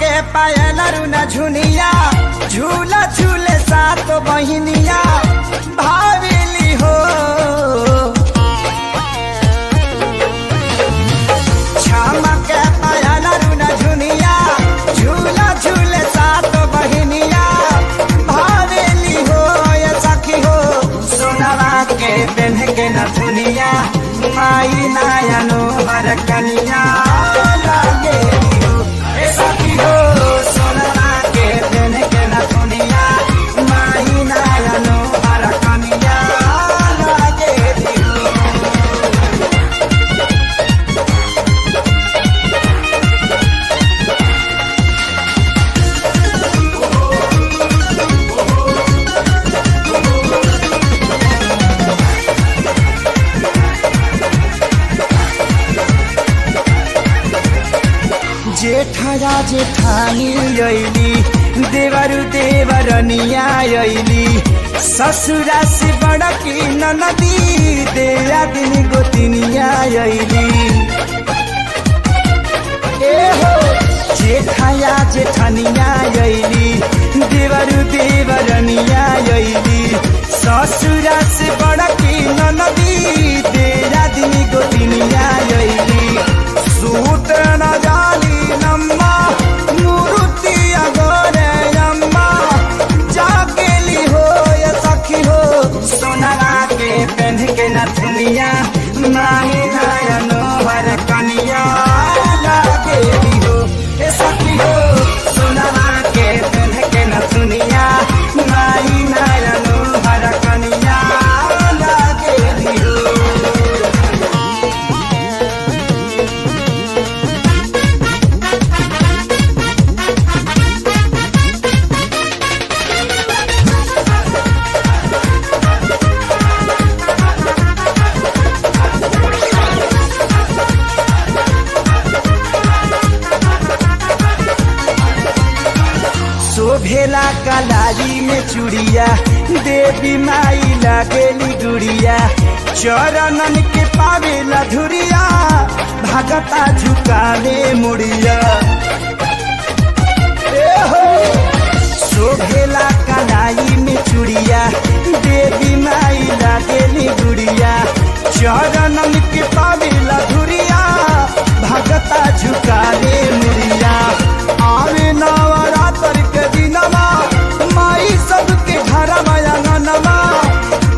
के पायल रुना झुनिया झूला झूले सात बहिनिया भावेली हो। छामा के पायल रुना झुनिया झूला झूले सात बहिनिया भावेली हो। ये सखी हो सोनवा के पेन के न दुनिया माई नायनो हर कनिया लागे सखी हो सोनवा के पेन के न दुनिया माही नायनो हर कनिया लागे जेठा जेठानी अइली देवरु देवरनिया अइली ससुरा से बड़की ननदी देया दिन गोतिनिया अइली। ए हो जेठा जेठानिया अइली देवरु देवरनिया अइली ससुरा से बड़की ननदी देया दिन गोतिनिया अइली। सूत न जाली नम्मा मुरुति अगोरे अम्मा जाकेली हो। ये सखी हो सोनवा के पेन के न दुनिया माही नायनो हर कनिया लागेली हो। ये सखी हो सोनवा के पेन के न दुनिया माही नायनो हर कनिया लागेली हो। शोभेला कलारी में चूड़िया देवी माई लागेली गुड़िया चरणन के पावेला धुरिया भगता झुकावे मुड़िया। शोभेला कलाई में चूड़िया देवी माई लागेली गुड़िया चरणन के पावेला धुरिया भगता झुकावे मुड़िया। आवे नवरात्र के दिनमा माई सबके घर मयंगनमा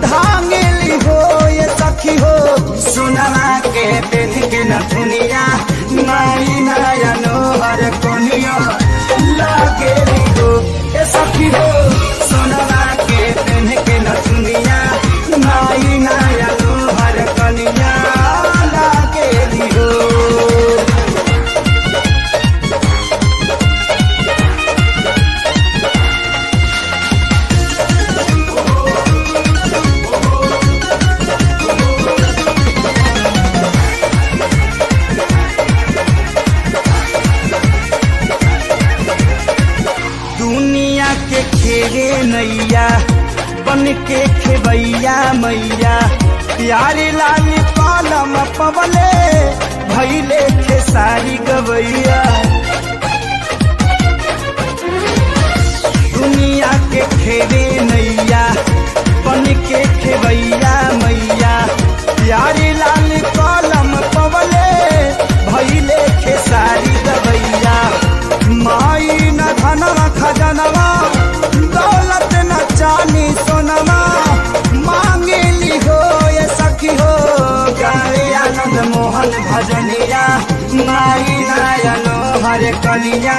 धांगेली हो। ये सखी हो सोनवा के पेन के न दुनिया माई नायनो हर कोनिया लागेली हो। ये सखी हो सोनवा के पेन के न दुनिया माई नायनो हर कोनिया लागेली हो। दुनिया के खेरे नैया बन के खेबैया मैया प्यारे लाल पालम पवले भैले खेसारी गवैया। दुनिया के खेरे नैया बन के खेबैया मैया प्यारे लाल पालम पवले भैले खेसारी गवैया। माई न धनवा खजनवा दौलत न चानी सोनमा मांगेली हो। ये सखी हो गावे आनंद मोहन भजनिया माई नायनो हर कनिया।